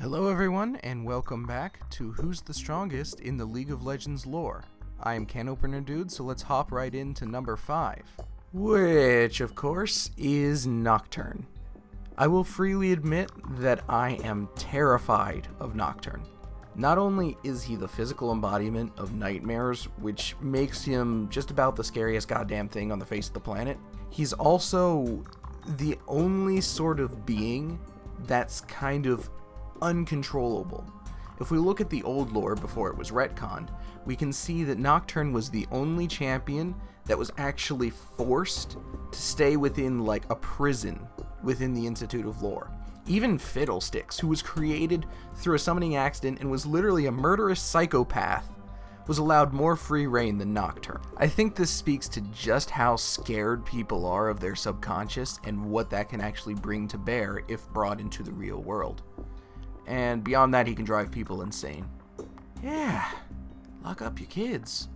Hello everyone, and welcome back to Who's the Strongest in the League of Legends lore. I am Can Opener Dude, so let's hop right into number 5. Which, of course, is Nocturne. I will freely admit that I am terrified of Nocturne. Not only is he the physical embodiment of nightmares, which makes him just about the scariest goddamn thing on the face of the planet, he's also the only sort of being that's kind of uncontrollable. If we look at the old lore before it was retconned, we can see that Nocturne was the only champion that was actually forced to stay within like a prison within the Institute of Lore. Even Fiddlesticks, who was created through a summoning accident and was literally a murderous psychopath, was allowed more free reign than Nocturne. I think this speaks to just how scared people are of their subconscious and what that can actually bring to bear if brought into the real world. And beyond that, he can drive people insane. Yeah, lock up your kids.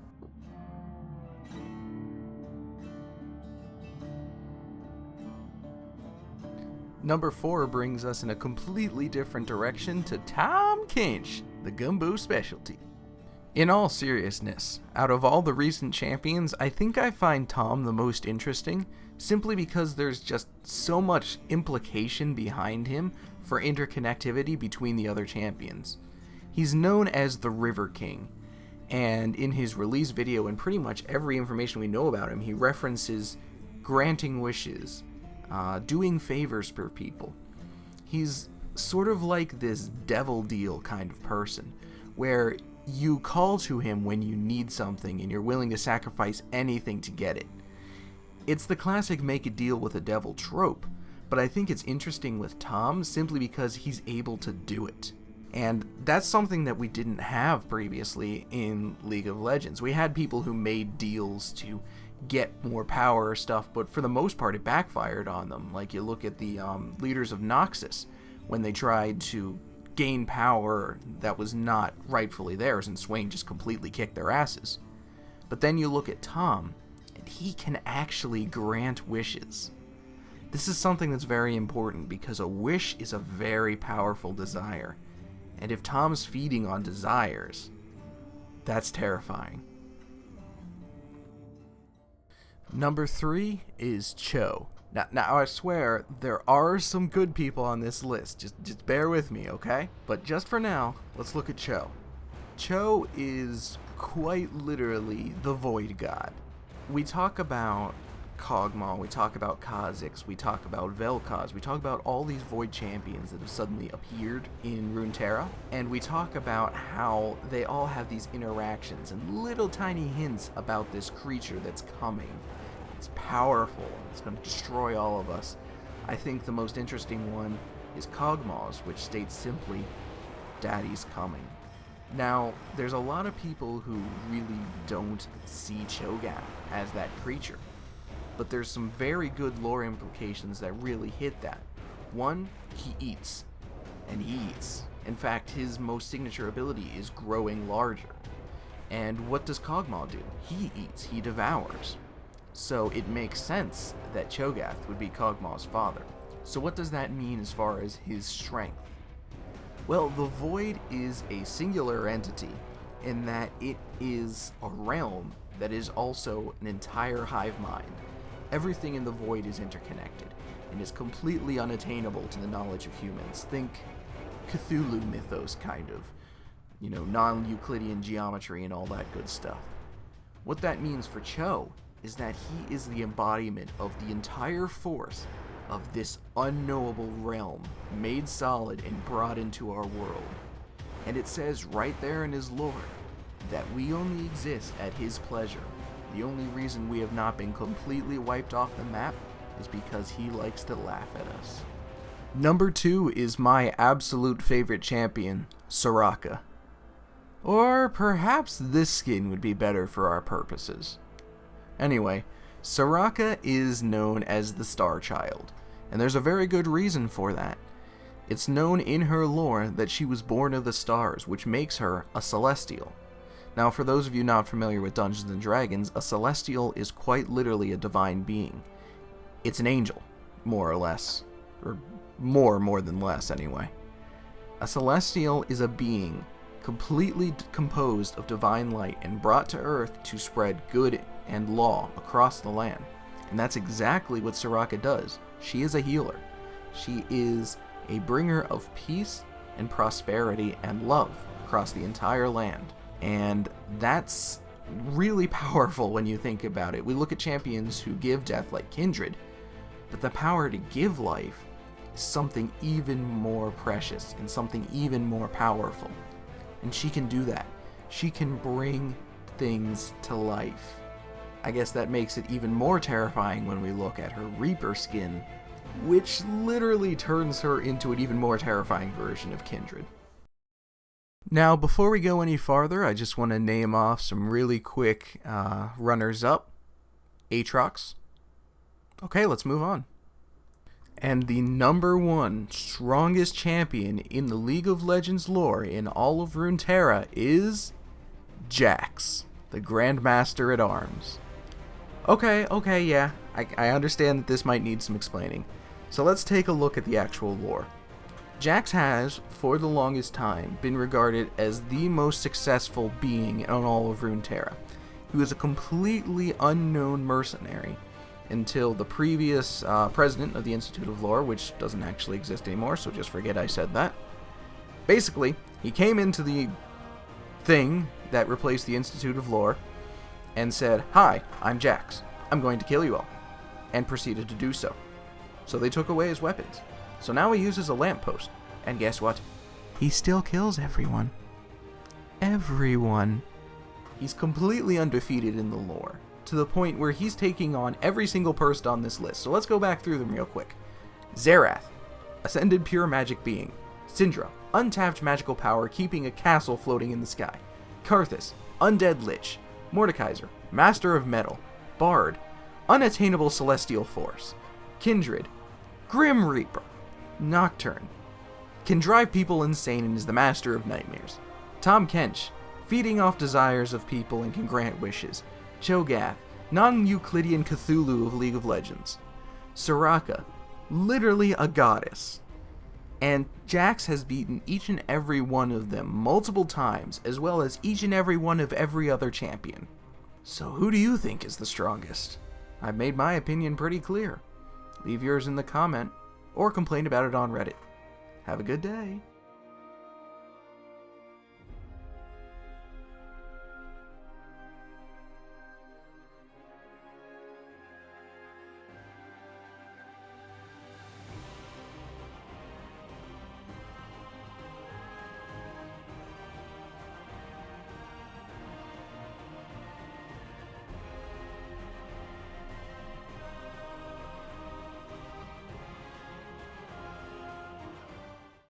Number 4 brings us in a completely different direction to Tom Kinch, the Gumbo specialty. In all seriousness, out of all the recent champions, I think I find Tom the most interesting, simply because there's just so much implication behind him for interconnectivity between the other champions. He's known as the River King, and in his release video and pretty much every information we know about him, he references granting wishes, doing favors for people. He's sort of like this devil deal kind of person, where you call to him when you need something and you're willing to sacrifice anything to get it. It's the classic make a deal with a devil trope, but I think it's interesting with Tom simply because he's able to do it. And that's something that we didn't have previously in League of Legends. We had people who made deals to get more power or stuff, but for the most part it backfired on them. Like you look at the leaders of Noxus, when they tried to gain power that was not rightfully theirs, and Swain just completely kicked their asses. But then you look at Tom, and he can actually grant wishes. This is something that's very important because a wish is a very powerful desire. And if Tom's feeding on desires, that's terrifying. Number 3 is Cho. Now I swear, there are some good people on this list. Just bear with me, okay? But just for now, let's look at Cho. Cho is quite literally the Void God. We talk about Kog'Maw, we talk about Kha'Zix, we talk about Vel'Koz, we talk about all these Void champions that have suddenly appeared in Runeterra, and we talk about how they all have these interactions and little tiny hints about this creature that's coming. It's powerful, it's going to destroy all of us. I think the most interesting one is Kog'Maw's, which states simply, Daddy's coming. Now, there's a lot of people who really don't see Cho'Gath as that creature, but there's some very good lore implications that really hit that. One, he eats, and he eats. In fact, his most signature ability is growing larger. And what does Kog'Maw do? He eats, he devours. So it makes sense that Cho'Gath would be Kog'Maw's father. So what does that mean as far as his strength? Well, the Void is a singular entity in that it is a realm that is also an entire hive mind. Everything in the Void is interconnected and is completely unattainable to the knowledge of humans. Think Cthulhu mythos, kind of. Non-Euclidean geometry and all that good stuff. What that means for Cho is that he is the embodiment of the entire force of this unknowable realm, made solid and brought into our world. And it says right there in his lore that we only exist at his pleasure. The only reason we have not been completely wiped off the map is because he likes to laugh at us. Number 2 is my absolute favorite champion, Soraka. Or perhaps this skin would be better for our purposes. Anyway, Soraka is known as the Star Child, and there's a very good reason for that. It's known in her lore that she was born of the stars, which makes her a Celestial. Now, for those of you not familiar with Dungeons & Dragons, a Celestial is quite literally a divine being. It's an angel, more or less. Or more than less, anyway. A celestial is a being completely composed of divine light and brought to Earth to spread good and law across the land. And that's exactly what Soraka does. She is a healer. She is a bringer of peace and prosperity and love across the entire land. And that's really powerful when you think about it. We look at champions who give death like Kindred, but the power to give life is something even more precious and something even more powerful. And she can do that. She can bring things to life. I guess that makes it even more terrifying when we look at her Reaper skin, which literally turns her into an even more terrifying version of Kindred. Now, before we go any farther, I just want to name off some really quick runners-up. Aatrox. Okay, let's move on. And the number one strongest champion in the League of Legends lore in all of Runeterra is Jax, the Grandmaster at Arms. Okay, yeah, I understand that this might need some explaining. So let's take a look at the actual lore. Jax has, for the longest time, been regarded as the most successful being on all of Runeterra. He was a completely unknown mercenary until the previous president of the Institute of Lore, which doesn't actually exist anymore, so just forget I said that. Basically, he came into the thing that replaced the Institute of Lore and said, "Hi, I'm Jax. I'm going to kill you all," and proceeded to do so. So they took away his weapons. So now he uses a lamppost. And guess what? He still kills everyone. Everyone. He's completely undefeated in the lore, to the point where he's taking on every single person on this list. So let's go back through them real quick. Xerath, Ascended Pure Magic Being. Syndra, untapped magical power keeping a castle floating in the sky. Karthus, Undead Lich. Mordekaiser, Master of Metal. Bard, Unattainable Celestial Force. Kindred, Grim Reaper. Nocturne, can drive people insane and is the Master of Nightmares. Tahm Kench, feeding off desires of people and can grant wishes. Cho'Gath, non-Euclidean Cthulhu of League of Legends. Soraka, literally a goddess. And Jax has beaten each and every one of them multiple times, as well as each and every one of every other champion. So who do you think is the strongest? I've made my opinion pretty clear. Leave yours in the comment, or complain about it on Reddit. Have a good day.